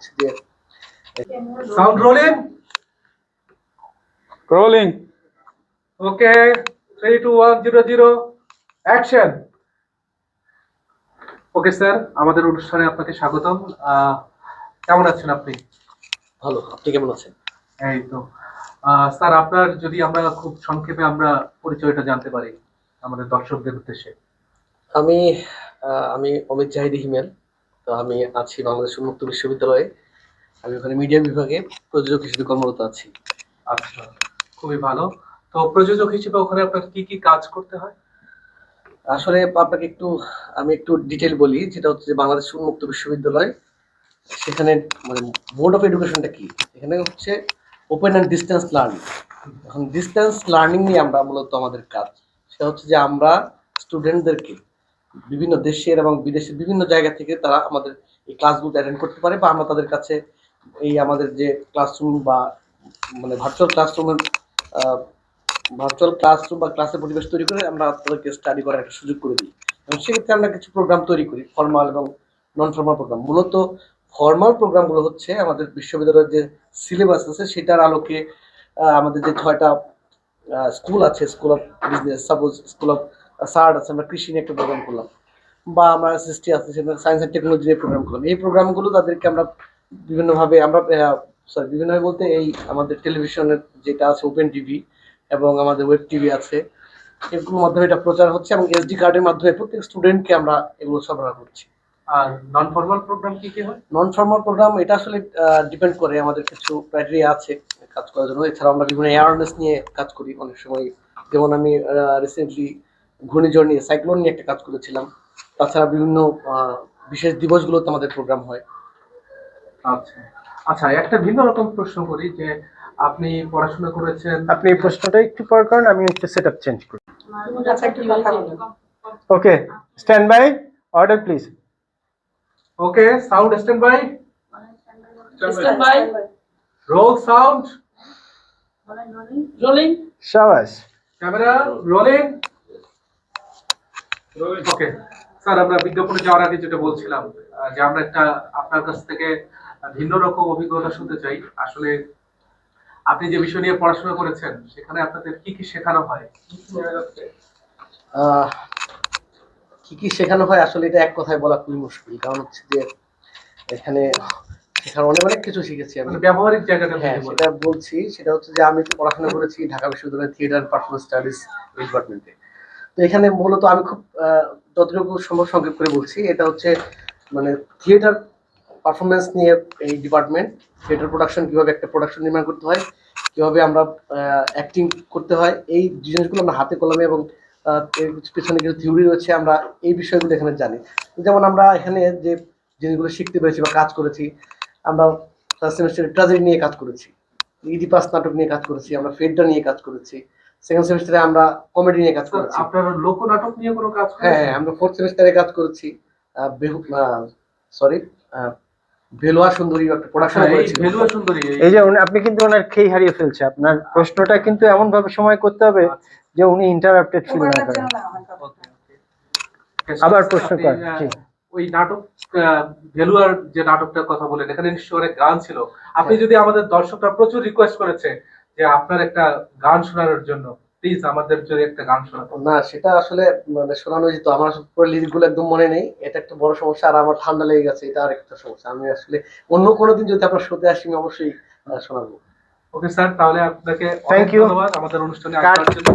হচ্ছে যে sound rolling rolling. ওকে 3 2 1 0 0 action. Okay sir, আমাদের অনুষ্ঠানে আপনাকে স্বাগতম। কেমন আছেন আপনি? ভালো, আপনি কেমন আছেন? এই তো স্যার, আপনার যদি আমরা খুব সংক্ষেপে আমরা পরিচয়টা জানতে পারি আমাদের দর্শকদের উদ্দেশ্যে। আমি আমি অমিত জাহিদ হিমেল। তো আমি আছি বাংলাদেশ উন্মুক্ত বিশ্ববিদ্যালয়ে। আমি ওখানে মিডিয়া বিভাগে প্রযোজক হিসেবে কর্মরত আছি। আচ্ছা, খুবই ভালো। তো প্রযোজক হিসেবে ওখানে আপনার কি কি কাজ করতে হয়? আসলে আপনাকে আমি একটু ডিটেল বলি, যেটা হচ্ছে যে বাংলাদেশ উন্মুক্ত বিশ্ববিদ্যালয়, সেখানে মানে মোড অফ এডুকেশনটা কি, এখানে হচ্ছে ওপেন অ্যান্ড ডিস্টেন্স লার্নিং। এখন ডিস্টেন্স লার্নিং নিয়ে আমরা মূলত আমাদের কাজ, সেটা হচ্ছে যে আমরা স্টুডেন্টদেরকে বিভিন্ন দেশের এবং বিদেশের বিভিন্ন জায়গা থেকে তারা আমাদের এই ক্লাসগুলো অ্যাটেন্ড করতে পারে, বা আমরা তাদের কাছে এই আমাদের যে ক্লাসরুম বা মানে ভার্চুয়াল ক্লাসরুম বা ক্লাসের পরিবেশ তৈরি করে আমরা তাদেরকে স্টাডি করার একটা সুযোগ করে দিই। এবং সেক্ষেত্রে আমরা কিছু প্রোগ্রাম তৈরি করি, ফর্মাল এবং নন ফর্মাল প্রোগ্রাম। মূলত ফর্মাল প্রোগ্রামগুলো হচ্ছে আমাদের বিশ্ববিদ্যালয়ের যে সিলেবাস আছে সেটার আলোকে আমাদের যে 6টা স্কুল আছে, school of business, suppose school of shirt আছে, আমরা কৃষি নিয়ে একটা প্রোগ্রাম করলাম, বা আমরা সৃষ্টি আছে সেটা সায়েন্স অ্যান্ড টেকনোলজি নিয়ে প্রোগ্রাম করলাম। এই প্রোগ্রামগুলো তাদেরকে আমরা বিভিন্নভাবে বিভিন্নভাবে বলতে এই আমাদের টেলিভিশনের যেটা আছে ওপেন টিভি এবং আমাদের ওয়েব টিভি আছে, এগুলোর মাধ্যমে এটা প্রচার হচ্ছে এবং এসডি কার্ডের মাধ্যমে প্রত্যেক স্টুডেন্টকে আমরা এগুলো সরবরাহ করছি। আর নন ফর্মাল প্রোগ্রাম কি কি হয়? নন ফর্মাল প্রোগ্রাম এটা আসলে ডিপেন্ড করে, আমাদের কিছু ক্রাইটেরিয়া আছে কাজ করার জন্য। এছাড়াও আমরা বিভিন্ন অ্যাওয়ারনেস নিয়ে কাজ করি অনেক সময়, যেমন আমি রিসেন্টলি ঘূর্ণিঝড় নিয়ে, সাইক্লোন নিয়ে একটা কাজ করেছিলাম। তাছাড়া বিভিন্ন বিশেষ দিবসগুলোতে আমাদের প্রোগ্রাম হয়। আচ্ছা আচ্ছা, একটা ভিন্ন রকম প্রশ্ন করি যে আপনি পড়াশোনা করেছেন। আপনি এই প্রশ্নটা একটু পর করেন, আমি একটু সেটআপ চেঞ্জ করি। Okay, stand by, order please. Okay, sound stand by, roll sound, Rolling. শাবাশ। Camera rolling. ওকে স্যার, আমরা বিজ্ঞাপনে যাওয়ার আগে যেটা বলছিলাম যে আমরা একটা আপনার কাছ থেকে ভিন্ন রকম অভিজ্ঞতা শুনতে চাই। আসলে আপনি যে বিষয় নিয়ে পড়াশোনা করেছেন সেখানে আপনাদের কি কি শেখানো হয়? কি কি শেখানো হয় আসলে এটা এক কথায় বলা খুবই মুশকিল, কারণ হচ্ছে যে এখানে শেখার অনেক অনেক কিছু শিখেছি আমি। মানে ব্যবহারিক জায়গাটা হ্যাঁ, থেকে বলেন। সেটা বলছি। সেটা হচ্ছে যে আমি তো পড়াশোনা করেছি ঢাকা বিশ্ববিদ্যালয়ের থিয়েটার পারফরমেন্স স্টাডিজ ডিপার্টমেন্টে। তো এখানে মূলত আমি খুব যতটুকু সম্ভব সংক্ষেপ করে বলছি, এটা হচ্ছে মানে থিয়েটার পারফরমেন্স নিয়ে এই ডিপার্টমেন্ট। থিয়েটার প্রোডাকশন, কিভাবে একটা প্রোডাকশন নির্মাণ করতে হয়, কিভাবে আমরা অ্যাক্টিং করতে হয়, এই জিনিসগুলো আমরা হাতে কলমে এবং এর পেছনে কিছু থিওরি রয়েছে, আমরা এই বিষয়গুলো এখানে জানি। যেমন আমরা এখানে যে জিনিসগুলো শিখতে পেরেছি বা কাজ করেছি, আমরা ফার্স্ট সেমিস্টারে ট্র্যাজেডি নিয়ে কাজ করেছি, ইডিপাস নাটক নিয়ে কাজ করেছি, আমরা ফেডরা নিয়ে কাজ করেছি। সেকেন্ড সেমিস্টারে আমরা কমেডি নিয়ে কাজ করেছি। আপনার লোকনাটক নিয়ে কোনো কাজ হ্যাঁ, করেছেন? আমরা ফোর্থ সেমিস্টারে কাজ করেছি। সরি, ভেলুয়া সুন্দরী একটা প্রোডাকশন এই করেছি। ভেলুয়া সুন্দরী, এই যে আপনি কিন্তু ওনার খেই হারিয়ে ফেলছে। আপনার প্রশ্নটা কিন্তু এমন ভাবে সময় করতে হবে যে উনি ইন্টারাপ্টেড ফিল না করেন। আবার প্রশ্ন করেন। জি, ওই নাটক ভেলুয়ার যে নাটকটার কথা বলেন, এখানে নিশ্চয়ই অনেক গান ছিল। আপনি যদি আমাদের দর্শকরা প্রচুর রিকোয়েস্ট করেছে যে আপনার একটা গান শোনানোর জন্য, প্লিজ আমাদের জন্য একটা গান শোনাতে। না, সেটা আসলে মানে শোনানো যেত, আমার আসলে পুরো লিরিকগুলো একদম মনে নেই। এটা একটা বড় সমস্যা, আর আমার ঠান্ডা লেগে গেছে, এটা আর একটা সমস্যা। আমি আসলে অন্য কোনো দিন যদি আপনার শোতে আসি, আমি অবশ্যই শোনাবো। ওকে স্যার, তাহলে আপনাকে অনেক থ্যাংক ইউ। ধন্যবাদ আমাদের অনুষ্ঠানে আসার জন্য।